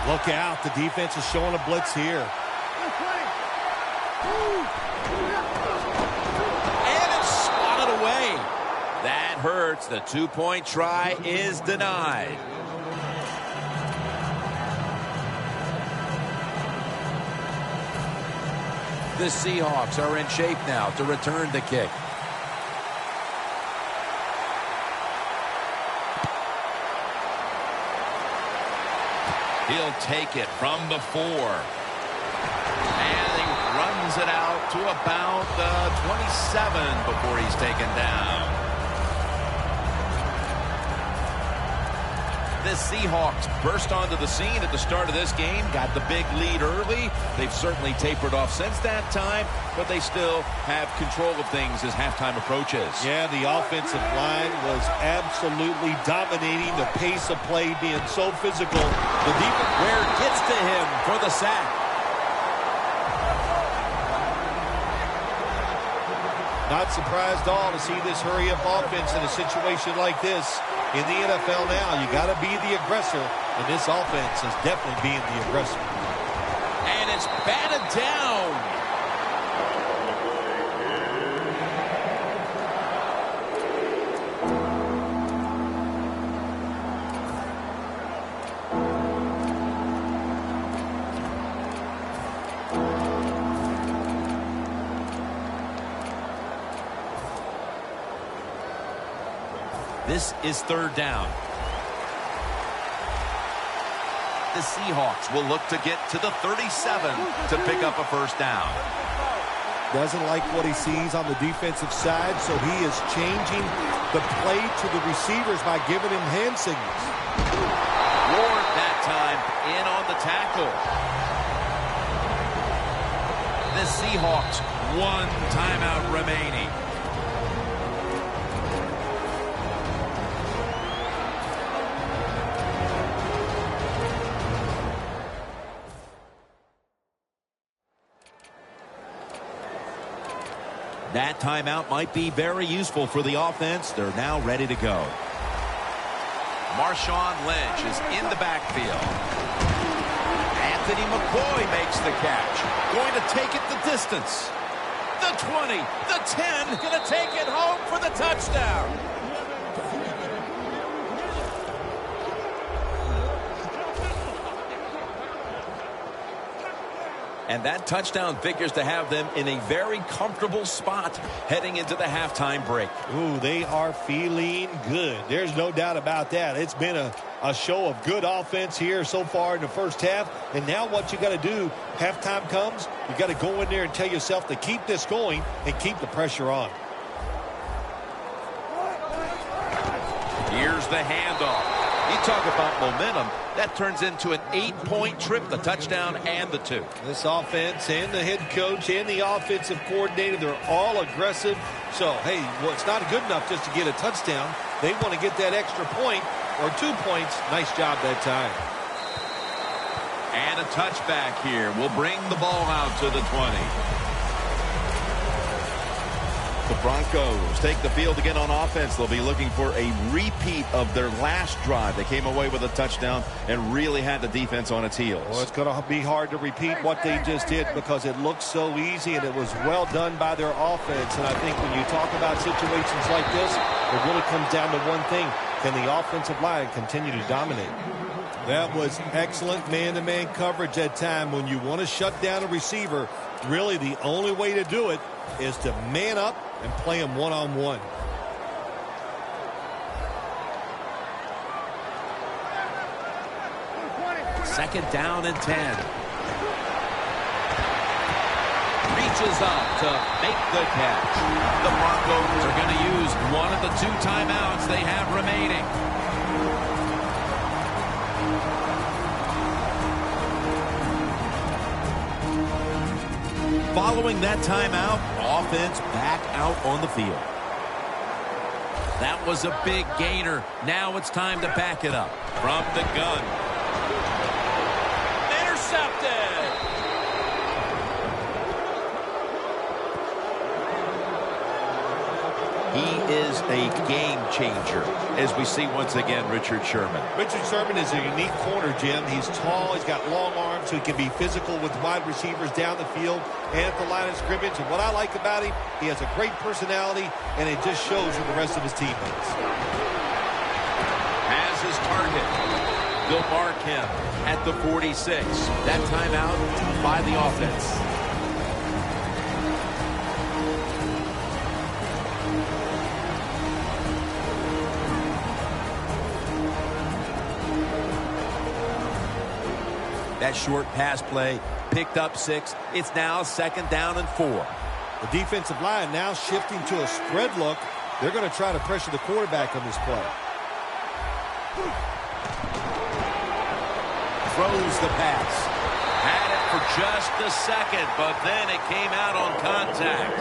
Look out. The defense is showing a blitz here. And it's swatted away. That hurts. The two-point try is denied. The Seahawks are in shape now to return the kick. He'll take it from the 4. And he runs it out to about the 27 before he's taken down. The Seahawks burst onto the scene at the start of this game, got the big lead early. They've certainly tapered off since that time, but they still have control of things as halftime approaches. Yeah, the offensive line was absolutely dominating the pace of play, being so physical. The defense where it gets to him for the sack. Not surprised at all to see this hurry-up offense in a situation like this. In the NFL now, you got to be the aggressor, and this offense is definitely being the aggressor. And it's batted down. This is third down. The Seahawks will look to get to the 37 to pick up a first down. Doesn't like what he sees on the defensive side, so he is changing the play to the receivers by giving him hand signals. Ward that time in on the tackle. The Seahawks, 1 timeout remaining. That timeout might be very useful for the offense. They're now ready to go. Marshawn Lynch is in the backfield. Anthony McCoy makes the catch. Going to take it the distance. The 20, the 10, going to take it home for the touchdown. And that touchdown figures to have them in a very comfortable spot heading into the halftime break. Ooh, they are feeling good. There's no doubt about that. It's been a show of good offense here so far in the first half. And now what you got to do, halftime comes, you got to go in there and tell yourself to keep this going and keep the pressure on. Here's the handoff. You talk about momentum. That turns into an 8-point trip, the touchdown and the 2. This offense and the head coach and the offensive coordinator, they're all aggressive. So, hey, well, it's not good enough just to get a touchdown. They want to get that extra point or 2 points. Nice job that time. And a touchback here will bring the ball out to the 20. The Broncos take the field again on offense. They'll be looking for a repeat of their last drive. They came away with a touchdown and really had the defense on its heels. Well, it's going to be hard to repeat what they just did because it looks so easy and it was well done by their offense. And I think when you talk about situations like this, it really comes down to one thing. Can the offensive line continue to dominate? That was excellent man-to-man coverage that time. When you want to shut down a receiver, really the only way to do it is to man up and play him one-on-one. Second down and 10. Reaches up to make the catch. The Broncos are going to use one of the 2 timeouts they have remaining. Following that timeout, offense back out on the field. That was a big gainer. Now it's time to back it up. From the gun. Intercepted. He is a game changer, as we see once again Richard Sherman. Richard Sherman is a unique corner, Jim. He's tall, he's got long arms, so he can be physical with wide receivers down the field and at the line of scrimmage. And what I like about him, he has a great personality, and it just shows with the rest of his teammates. Has his target. They'll mark him at the 46. That timeout by the offense. That short pass play picked up 6. It's now 2nd down and 4. The defensive line now shifting to a spread look. They're going to try to pressure the quarterback on this play. Throws the pass. Had it for just a second, but then it came out on contact.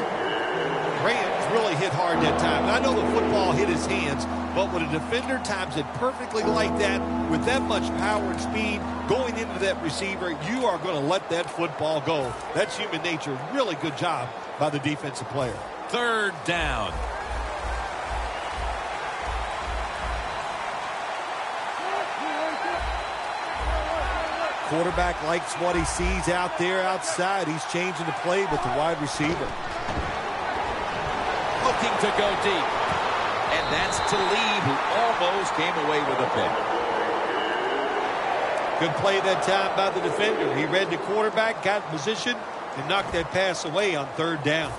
Rams really hit hard that time. And I know the football hit his hands, but when a defender times it perfectly like that, with that much power and speed going into that receiver, you are going to let that football go. That's human nature. Really good job by the defensive player. 3rd down. Quarterback likes what he sees out there outside. He's changing the play with the wide receiver. Looking to go deep. And that's Talib, who almost came away with a pick. Good play that time by the defender. He read the quarterback, got in position, and knocked that pass away on 3rd down.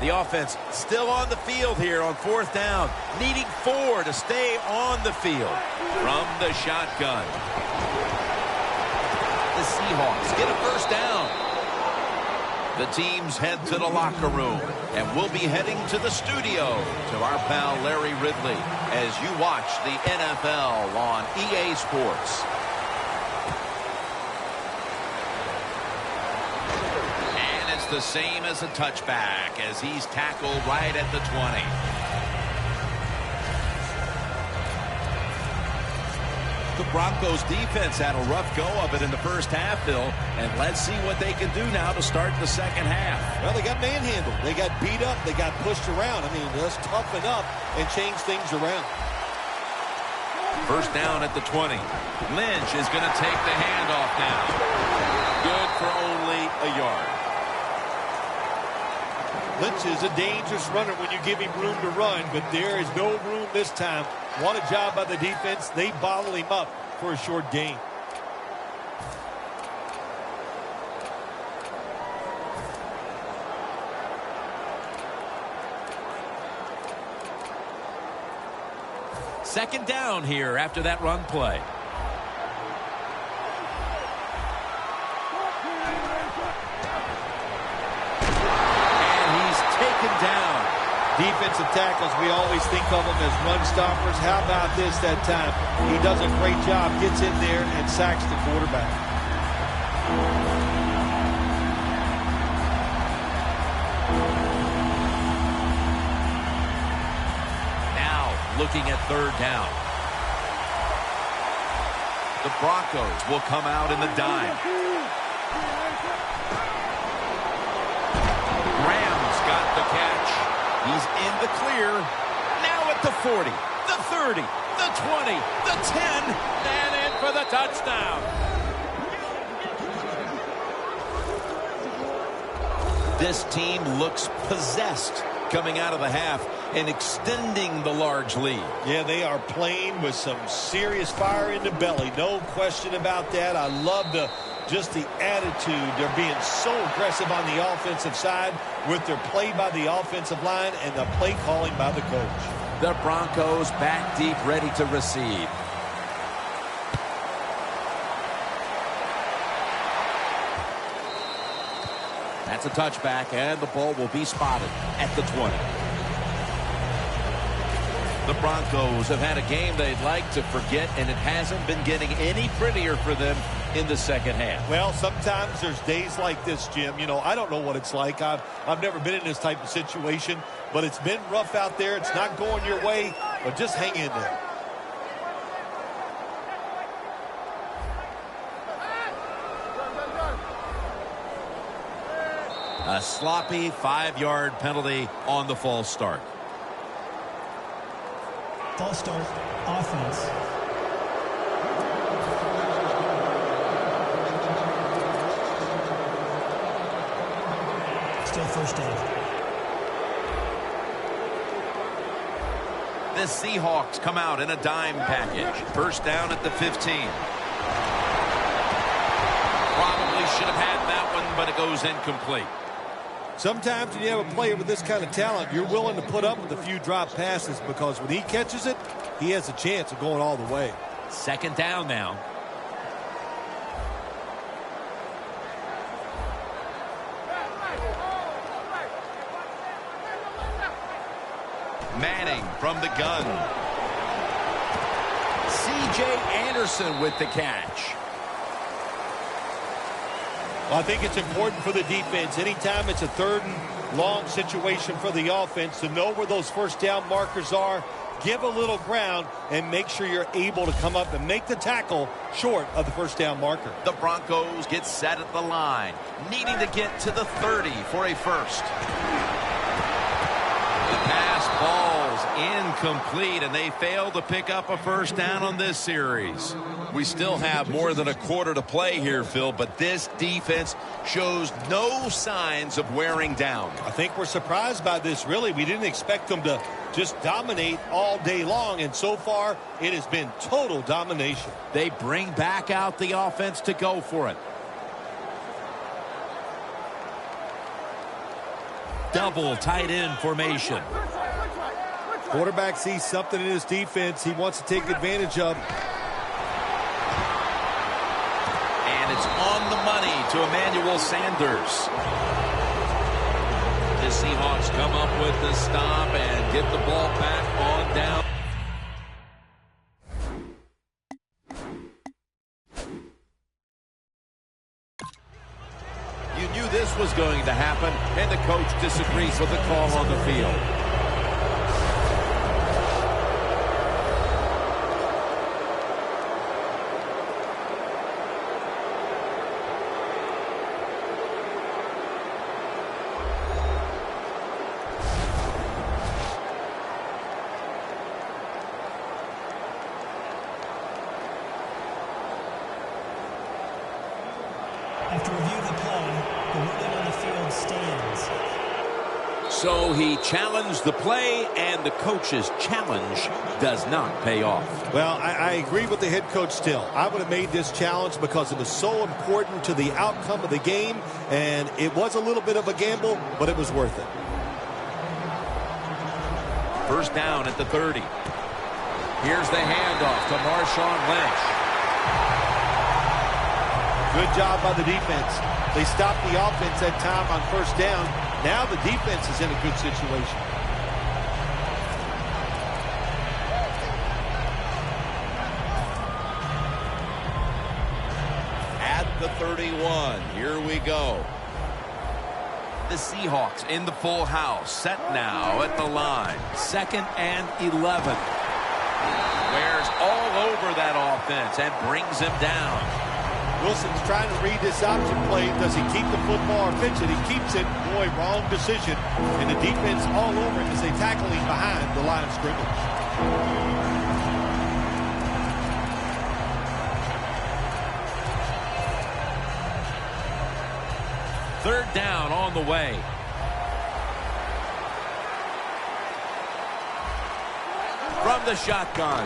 The offense still on the field here on 4th down, needing 4 to stay on the field from the shotgun. The Seahawks get a 1st down. The teams head to the locker room, and we'll be heading to the studio to our pal Larry Ridley as you watch the NFL on EA Sports. The same as a touchback as he's tackled right at the 20. The Broncos defense had a rough go of it in the first half, Bill, and let's see what they can do now to start the second half. Well, they got manhandled. They got beat up. They got pushed around. I mean, let's toughen up and change things around. 1st down at the 20. Lynch is going to take the handoff now. Good for only a yard. Lynch is a dangerous runner when you give him room to run, but there is no room this time. What a job by the defense. They bottle him up for a short gain. Second down here after that run play. Down. Defensive tackles, we always think of them as run stoppers. How about this that time? He does a great job, gets in there and sacks the quarterback. Now looking at 3rd down. The Broncos will come out in the dime. Got the catch. He's in the clear. Now at the 40, the 30, the 20, the 10, and in for the touchdown. This team looks possessed coming out of the half and extending the large lead. Yeah, they are playing with some serious fire in the belly. No question about that. I love just the attitude. They're being so aggressive on the offensive side with their play by the offensive line and the play calling by the coach. The Broncos back deep, ready to receive. That's a touchback, and the ball will be spotted at the 20. The Broncos have had a game they'd like to forget, and it hasn't been getting any prettier for them in the second half. Well, sometimes there's days like this, Jim. You know, I don't know what it's like. I've never been in this type of situation, but it's been rough out there. It's not going your way, but just hang in there. A sloppy 5-yard penalty on the false start. False start, offense. Still first down. The Seahawks come out in a dime package. First down at the 15. Probably should have had that one, but it goes incomplete. Sometimes when you have a player with this kind of talent, you're willing to put up with a few drop passes because when he catches it, he has a chance of going all the way. Second down now. Manning from the gun. C.J. Anderson with the catch. Well, I think it's important for the defense. Anytime it's a 3rd and long situation for the offense to know where those first down markers are, give a little ground, and make sure you're able to come up and make the tackle short of the first down marker. The Broncos get set at the line, needing to get to the 30 for a first. The pass falls incomplete, and they fail to pick up a first down on this series. We still have more than a quarter to play here, Phil, but this defense shows no signs of wearing down. I think we're surprised by this, really. We didn't expect them to just dominate all day long, and so far it has been total domination. They bring back out the offense to go for it. Double tight end formation. Quarterback sees something in his defense he wants to take advantage of. And it's on the money to Emmanuel Sanders. The Seahawks come up with the stop and get the ball back on down. You knew this was going to happen, and the coach disagrees with the call on the field. After review of the play, the ruling on the field stands. So he challenged the play, and the coach's challenge does not pay off. Well, I agree with the head coach still. I would have made this challenge because it was so important to the outcome of the game, and it was a little bit of a gamble, but it was worth it. First down at the 30. Here's the handoff to Marshawn Lynch. Good job by the defense. They stopped the offense that time on first down. Now the defense is in a good situation. At the 31, here we go. The Seahawks in the full house, set now at the line. 2nd and 11. Wears all over that offense and brings him down. Wilson's trying to read this option play. Does he keep the football or pitch it? He keeps it. Boy, wrong decision. And the defense all over him as they tackle him behind the line of scrimmage. Third down on the way. From the shotgun.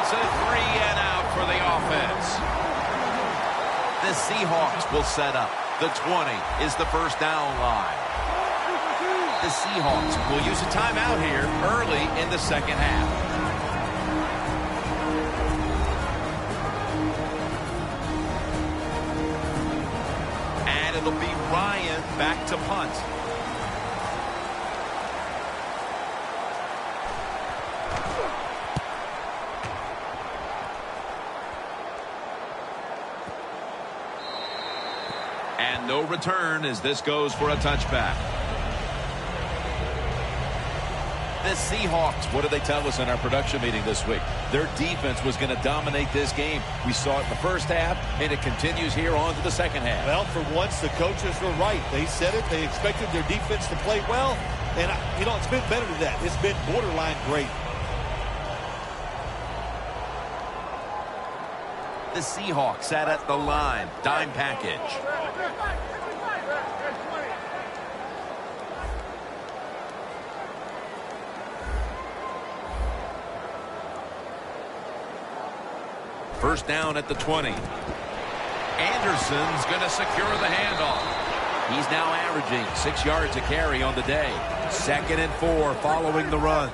A 3-and-out for the offense. The Seahawks will set up. The 20 is the first down line. The Seahawks will use a timeout here early in the second half. And it'll be Ryan back to punt. And no return as this goes for a touchback. The Seahawks, what did they tell us in our production meeting this week? Their defense was going to dominate this game. We saw it in the first half, and it continues here on to the second half. Well, for once, the coaches were right. They said it. They expected their defense to play well. And, you know, it's been better than that. It's been borderline great. The Seahawks sat at the line. Dime package. First down at the 20. Anderson's going to secure the handoff. He's now averaging 6 yards a carry on the day. 2nd and 4 following the run.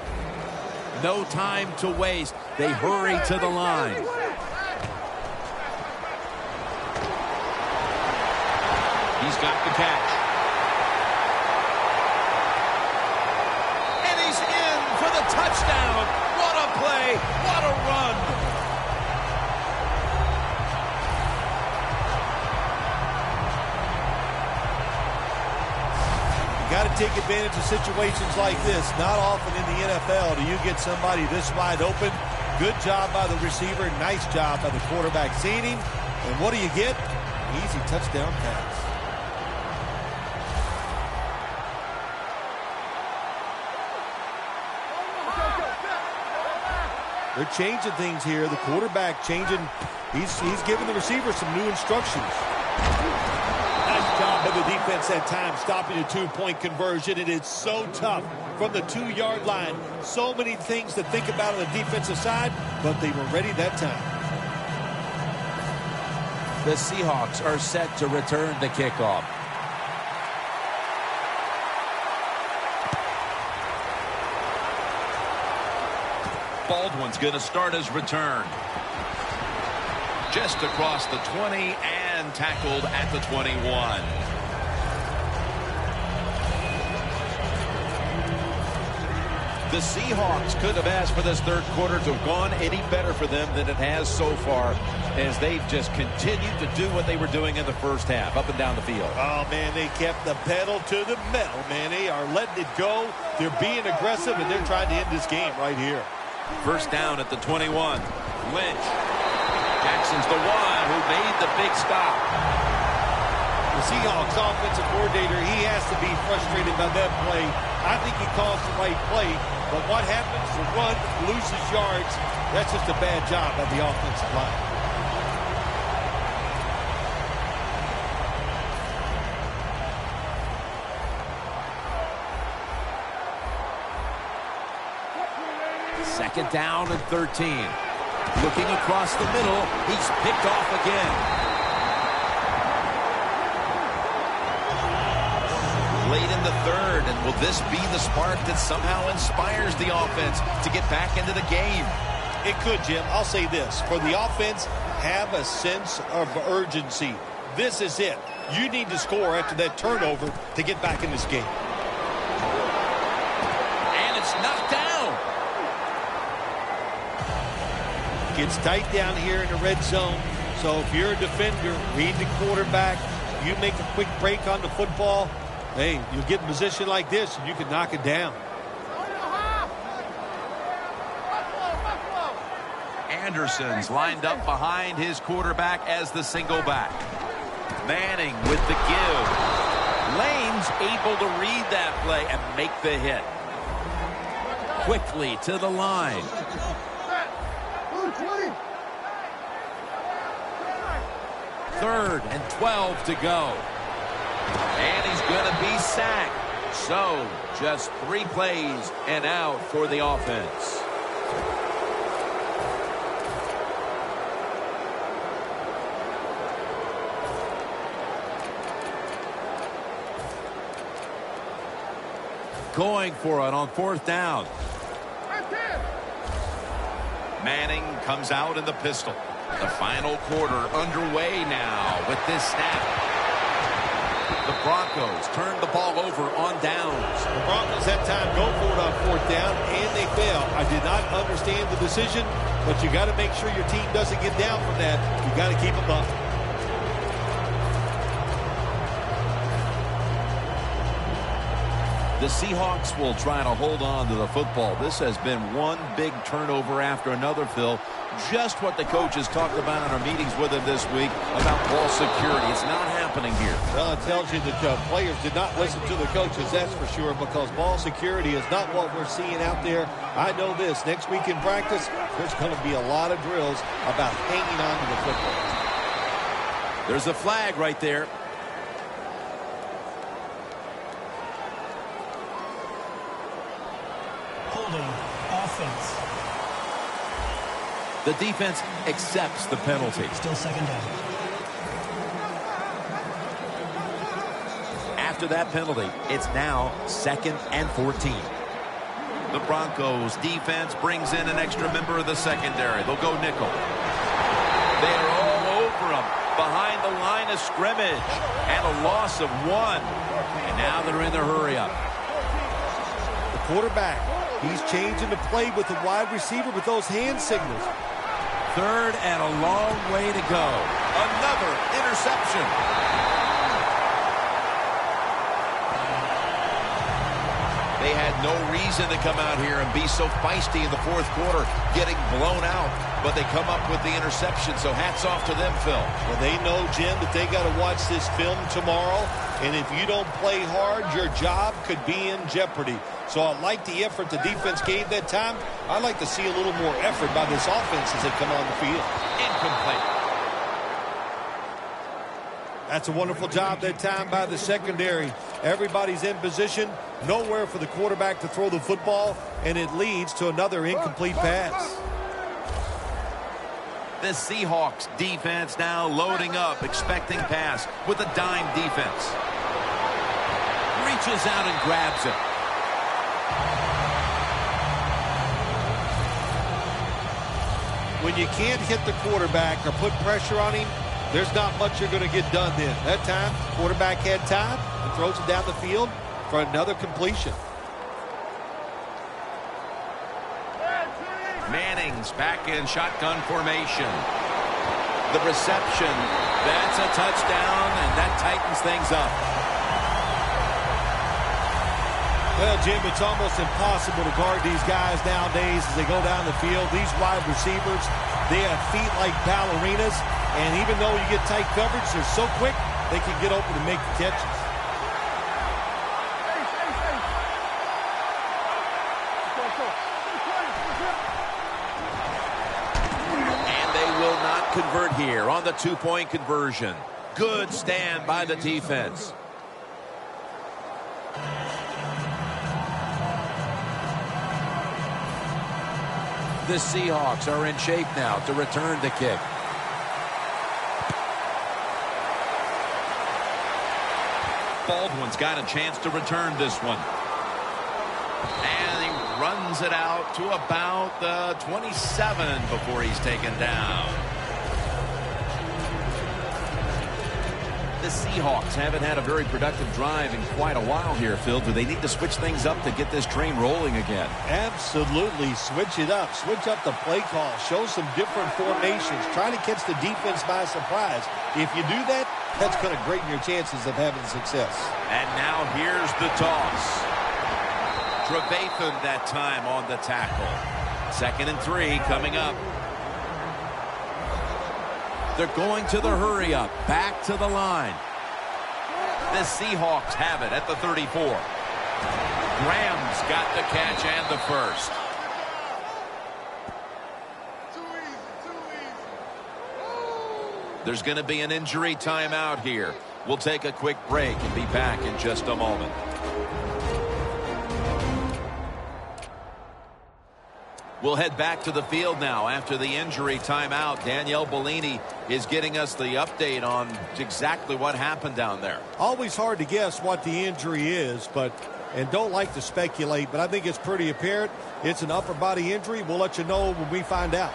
No time to waste. They hurry to the line. He's got the catch. And he's in for the touchdown. What a play. What a run. Got to take advantage of situations like this. Not often in the NFL do you get somebody this wide open. Good job by the receiver. Nice job by the quarterback seeing him. And what do you get? Easy touchdown pass. They're changing things here. The quarterback changing. He's giving the receiver some new instructions. Nice job by the defense that time, stopping a 2-point conversion. It is so tough from the 2-yard line. So many things to think about on the defensive side, but they were ready that time. The Seahawks are set to return the kickoff. Baldwin's going to start his return. Just across the 20 and tackled at the 21. The Seahawks could have asked for this third quarter to have gone any better for them than it has so far, as they've just continued to do what they were doing in the first half, up and down the field. Oh, man, they kept the pedal to the metal, man. They are letting it go. They're being aggressive, and they're trying to end this game right here. First down at the 21. Lynch. Jackson's the one who made the big stop. The Seahawks offensive coordinator, he has to be frustrated by that play. I think he calls the right play, but what happens? The run loses yards. That's just a bad job by the offensive line. Second down and 13. Looking across the middle. He's picked off again. Late in the third, and will this be the spark that somehow inspires the offense to get back into the game? It could, Jim. I'll say this. For the offense, have a sense of urgency. This is it. You need to score after that turnover to get back in this game. And it's knocked down. Gets tight down here in the red zone. So if you're a defender, read the quarterback, you make a quick break on the football, hey, you'll get in a position like this and you can knock it down. Anderson's lined up behind his quarterback as the single back. Manning with the give. Lane's able to read that play and make the hit. Quickly to the line. Third and 12 to go. And he's going to be sacked. So, just 3 plays and out for the offense. Going for it on 4th down. Manning comes out in the pistol. The final quarter underway now with this snap. The Broncos turn the ball over on downs. The Broncos that time go for it on 4th down, and they fail. I did not understand the decision, but you got to make sure your team doesn't get down from that. You got to keep them up. The Seahawks will try to hold on to the football. This has been one big turnover after another, Phil. Just what the coaches talked about in our meetings with him this week about ball security. It's not happening here. Well, it tells you that players did not listen to the coaches, that's for sure, because ball security is not what we're seeing out there. I know this. Next week in practice, there's going to be a lot of drills about hanging on to the football. There's a flag right there. Holding. Offense. The defense accepts the penalty. Still second down. After that penalty, it's now 2nd and 14. The Broncos defense brings in an extra member of the secondary. They'll go nickel. They're all over him behind the line of scrimmage, and a loss of 1. And now they're in the hurry-up. The quarterback, he's changing the play with the wide receiver with those hand signals. 3rd and a long way to go. Another interception. They had no reason to come out here and be so feisty in the 4th quarter, getting blown out. But they come up with the interception, so hats off to them, Phil. Well, they know, Jim, that they got to watch this film tomorrow. And if you don't play hard, your job could be in jeopardy. So I like the effort the defense gave that time. I'd like to see a little more effort by this offense as they come on the field. Incomplete. That's a wonderful job that time by the secondary. Everybody's in position. Nowhere for the quarterback to throw the football. And it leads to another incomplete pass. The Seahawks defense now loading up, expecting pass with a dime defense. Reaches out and grabs it. When you can't hit the quarterback or put pressure on him, there's not much you're going to get done then. That time, quarterback had time and throws it down the field for another completion. Manning's back in shotgun formation. The reception, that's a touchdown, and that tightens things up. Well, Jim, it's almost impossible to guard these guys nowadays as they go down the field. These wide receivers, they have feet like ballerinas, and even though you get tight coverage, they're so quick, they can get open and make the catches. Convert here on the 2-point conversion. Good stand by the defense. The Seahawks are in shape now to return the kick. Baldwin's got a chance to return this one. And he runs it out to about the 27 before he's taken down. The Seahawks haven't had a very productive drive in quite a while here, Phil. Do they need to switch things up to get this train rolling again? Absolutely. Switch it up. Switch up the play call. Show some different formations. Try to catch the defense by surprise. If you do that, that's going to greaten your chances of having success. And now here's the toss. Trevathan that time on the tackle. 2nd and 3 coming up. They're going to the hurry-up. Back to the line. The Seahawks have it at the 34. Graham's got the catch and the first. There's going to be an injury timeout here. We'll take a quick break and be back in just a moment. We'll head back to the field now after the injury timeout. Danielle Bellini is getting us the update on exactly what happened down there. Always hard to guess what the injury is, and don't like to speculate, but I think it's pretty apparent. It's an upper body injury. We'll let you know when we find out.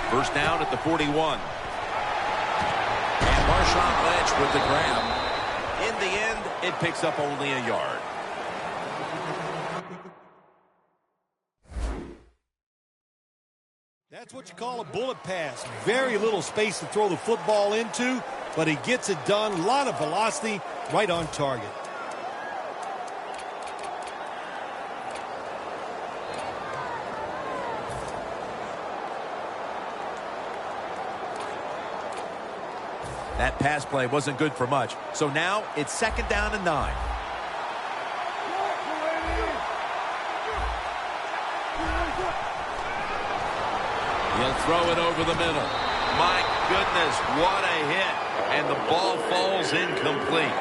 First down at the 41. Marshawn Lynch with the grab. In the end, it picks up only a yard. That's what you call a bullet pass. Very little space to throw the football into, but he gets it done. A lot of velocity, right on target. That pass play wasn't good for much. So now it's 2nd down and 9. He'll throw it over the middle. My goodness, what a hit. And the ball falls incomplete.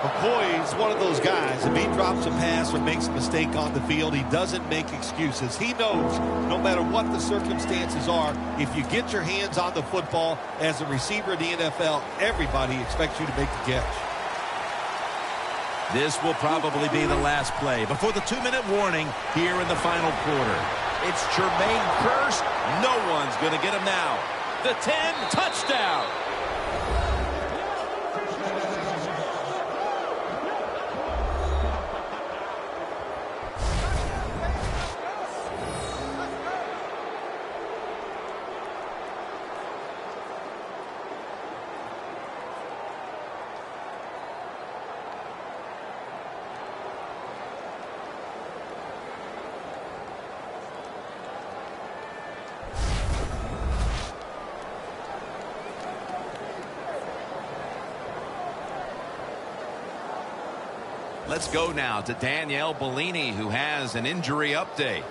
McCoy is one of those guys. If he drops a pass or makes a mistake on the field, he doesn't make excuses. He knows no matter what the circumstances are, if you get your hands on the football as a receiver in the NFL, everybody expects you to make the catch. This will probably be the last play before the 2-minute warning here in the final quarter. It's Jermaine Kearse. No one's going to get him now. The 10, touchdown. Let's go now to Danielle Bellini, who has an injury update.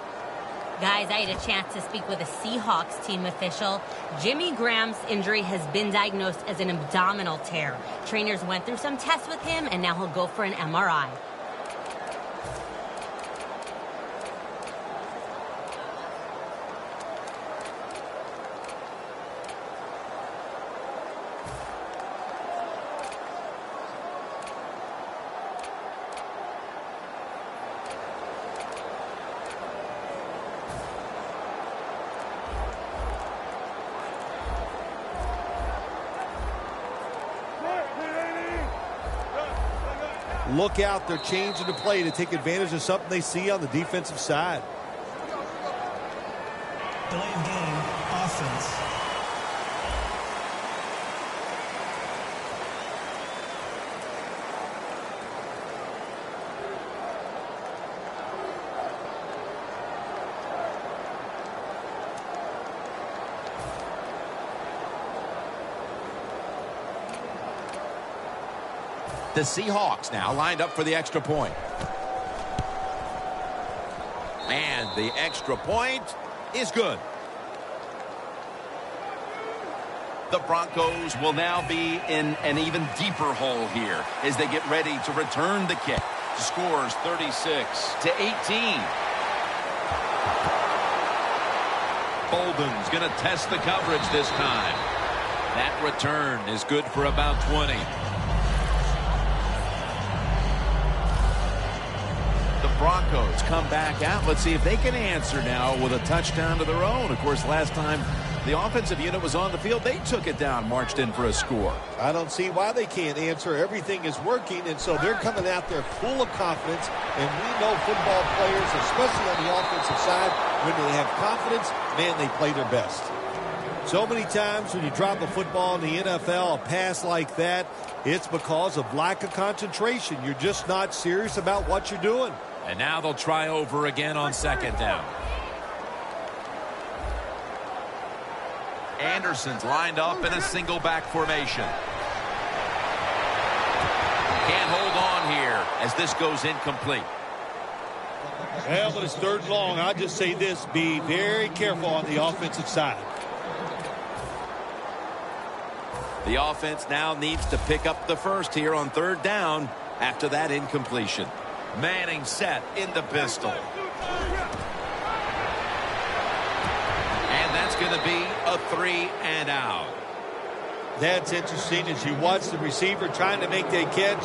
Guys, I had a chance to speak with a Seahawks team official. Jimmy Graham's injury has been diagnosed as an abdominal tear. Trainers went through some tests with him, and now he'll go for an MRI. Look out, they're changing the play to take advantage of something they see on the defensive side. Delay of game, offense. The Seahawks now lined up for the extra point. And the extra point is good. The Broncos will now be in an even deeper hole here as they get ready to return the kick. Scores 36-18. Bolden's going to test the coverage this time. That return is good for about 20. Broncos come back out. Let's see if they can answer now with a touchdown to their own. Of course, last time the offensive unit was on the field, they took it down, marched in for a score. I don't see why they can't answer. Everything is working, and so they're coming out there full of confidence. And we know football players, especially on the offensive side, when they have confidence, man, they play their best. So many times when you drop a football in the NFL, a pass like that, it's because of lack of concentration. You're just not serious about what you're doing. And now they'll try over again on 2nd down. Anderson's lined up in a single back formation. Can't hold on here as this goes incomplete. Well, but it's 3rd and long. I'll just say this, be very careful on the offensive side. The offense now needs to pick up the first here on 3rd down after that incompletion. Manning set in the pistol. And that's going to be a 3 and out. That's interesting. As you watch the receiver trying to make that catch,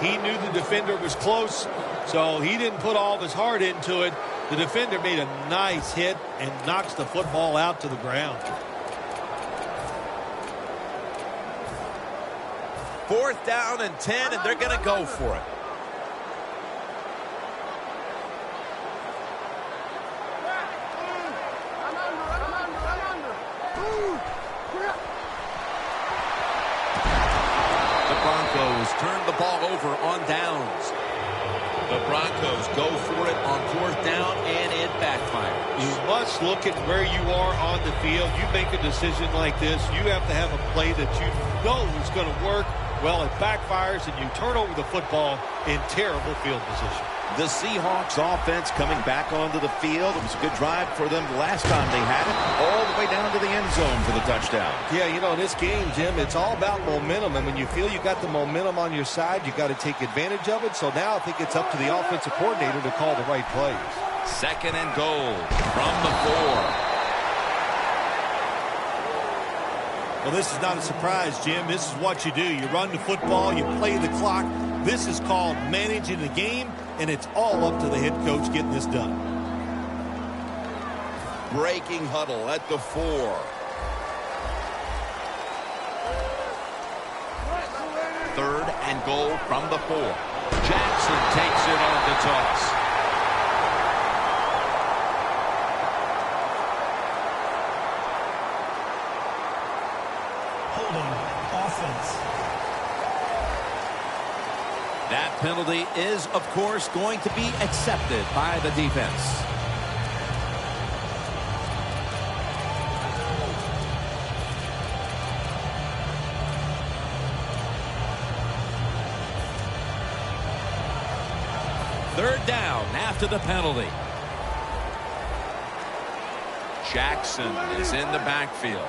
he knew the defender was close, so he didn't put all of his heart into it. The defender made a nice hit and knocks the football out to the ground. 4th down and 10, and they're going to go for it. the ball over on downs. The Broncos go for it on 4th down, and it backfires. You must look at where you are on the field. You make a decision like this, you have to have a play that you know is going to work. Well, it backfires, and you turn over the football in terrible field position. The Seahawks offense coming back onto the field. It was a good drive for them the last time they had it, all the way down to the end zone for the touchdown. Yeah, you know, in this game, Jim, it's all about momentum. And when you feel you got the momentum on your side, you got to take advantage of it. So now I think it's up to the offensive coordinator to call the right plays. 2nd and goal from the 4. Well, this is not a surprise, Jim. This is what you do. You run the football, you play the clock. This is called managing the game, and it's all up to the head coach getting this done. Breaking huddle at the 4. Third and goal from the 4. Jackson takes it on the toss. Offense. That penalty is, of course, going to be accepted by the defense. Third down after the penalty. Jackson is in the backfield.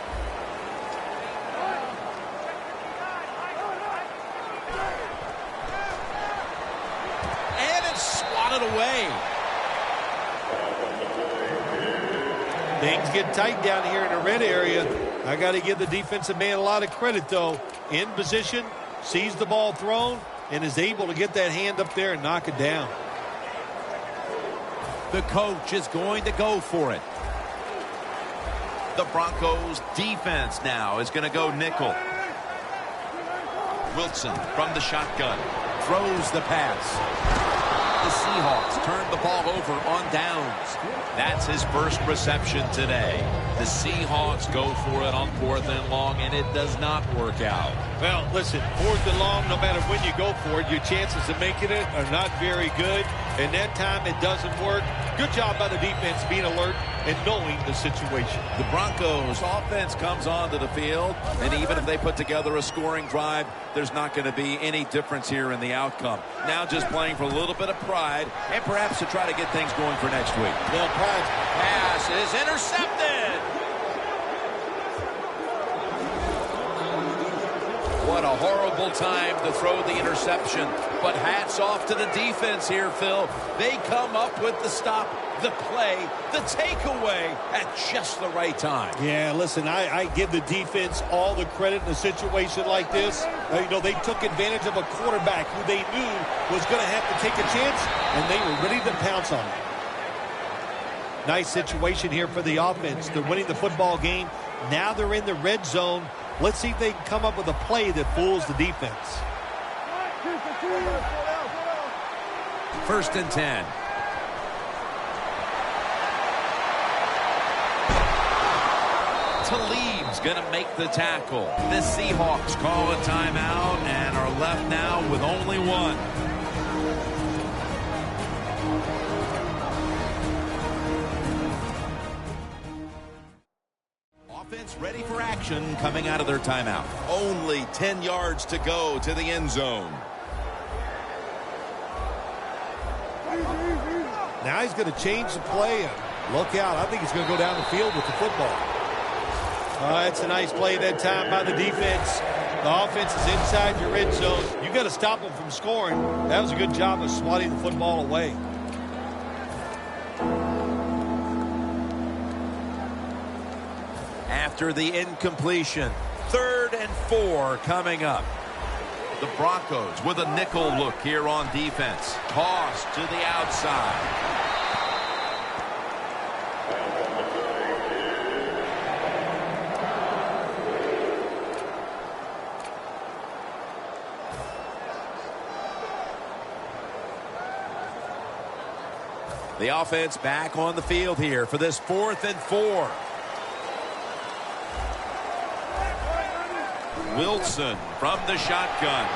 Away. Things get tight down here in the red area. I got to give the defensive man a lot of credit, though. In position, sees the ball thrown, and is able to get that hand up there and knock it down. The coach is going to go for it. The Broncos defense now is going to go nickel. Wilson from the shotgun throws the pass. The Seahawks turn the ball over on downs. That's his first reception today. The Seahawks go for it on 4th and long, and it does not work out. Well, listen, 4th and long, no matter when you go for it, your chances of making it are not very good. And that time it doesn't work. Good job by the defense being alert and knowing the situation. The Broncos offense comes onto the field, and even if they put together a scoring drive, there's not going to be any difference here in the outcome. Now just playing for a little bit of pride and perhaps to try to get things going for next week. Well, pride. Pass is intercepted. What a horrible time to throw the interception. But hats off to the defense here, Phil. They come up with the stop, the play, the takeaway at just the right time. Yeah, listen, I give the defense all the credit in a situation like this. You know, they took advantage of a quarterback who they knew was going to have to take a chance, and they were ready to pounce on him. Nice situation here for the offense. They're winning the football game. Now they're in the red zone. Let's see if they can come up with a play that fools the defense. 1st and 10. Talib's going to make the tackle. The Seahawks call a timeout and are left now with only one. Offense ready for action coming out of their timeout. Only 10 yards to go to the end zone. Now he's going to change the play. Look out. I think he's going to go down the field with the football. That's a nice play that time by the defense. The offense is inside your red zone. You got to stop them from scoring. That was a good job of swatting the football away. After the incompletion, 3rd and 4 coming up. The Broncos with a nickel look here on defense. Toss to the outside. The offense back on the field here for this 4th and 4. Wilson from the shotgun.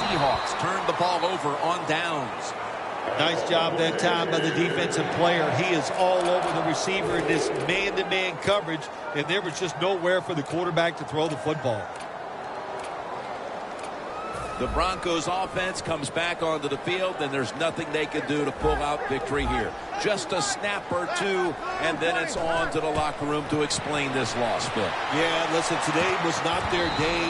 Seahawks turn the ball over on downs. Nice job that time by the defensive player. He is all over the receiver in this man-to-man coverage, and there was just nowhere for the quarterback to throw the football. The Broncos offense comes back onto the field, and there's nothing they can do to pull out victory here. Just a snap or two, and then it's on to the locker room to explain this loss, Phil. Yeah, listen, today was not their day.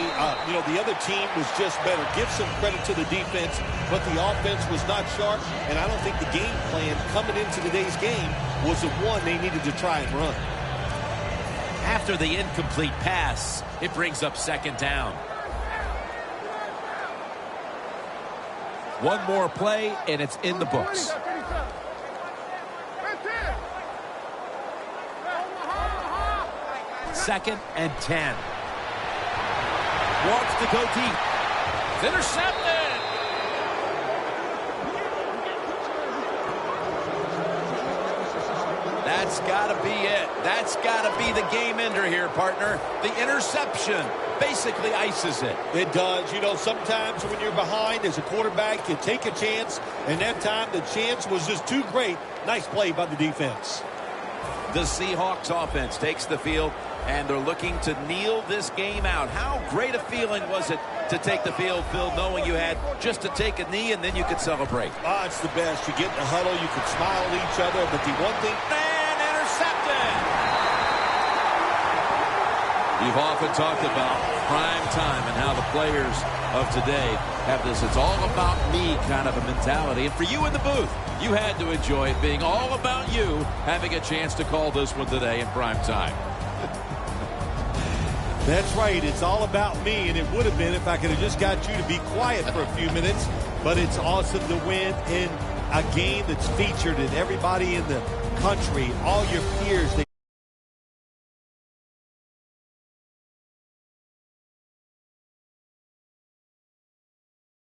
The other team was just better. Give some credit to the defense, but the offense was not sharp, and I don't think the game plan coming into today's game was the one they needed to try and run. After the incomplete pass, it brings up second down. One more play, and it's in the books. Second and 10. Wants to go deep. It's intercepted. That's got to be it. That's got to be the game ender here, partner. The interception basically ices it. It does. Sometimes when you're behind as a quarterback, you take a chance, and that time the chance was just too great. Nice play by the defense. The Seahawks offense takes the field, and they're looking to kneel this game out. How great a feeling was it to take the field, Phil, knowing you had just to take a knee and then you could celebrate? It's the best. You get in the huddle, you can smile at each other, but the one thing... And intercepted! You've often talked about prime time and how the players of today have this "it's all about me" kind of a mentality. And for you in the booth, you had to enjoy it being all about you having a chance to call this one today in prime time. That's right. It's all about me, and it would have been if I could have just got you to be quiet for a few minutes. But it's awesome to win in a game that's featured in everybody in the country, all your peers.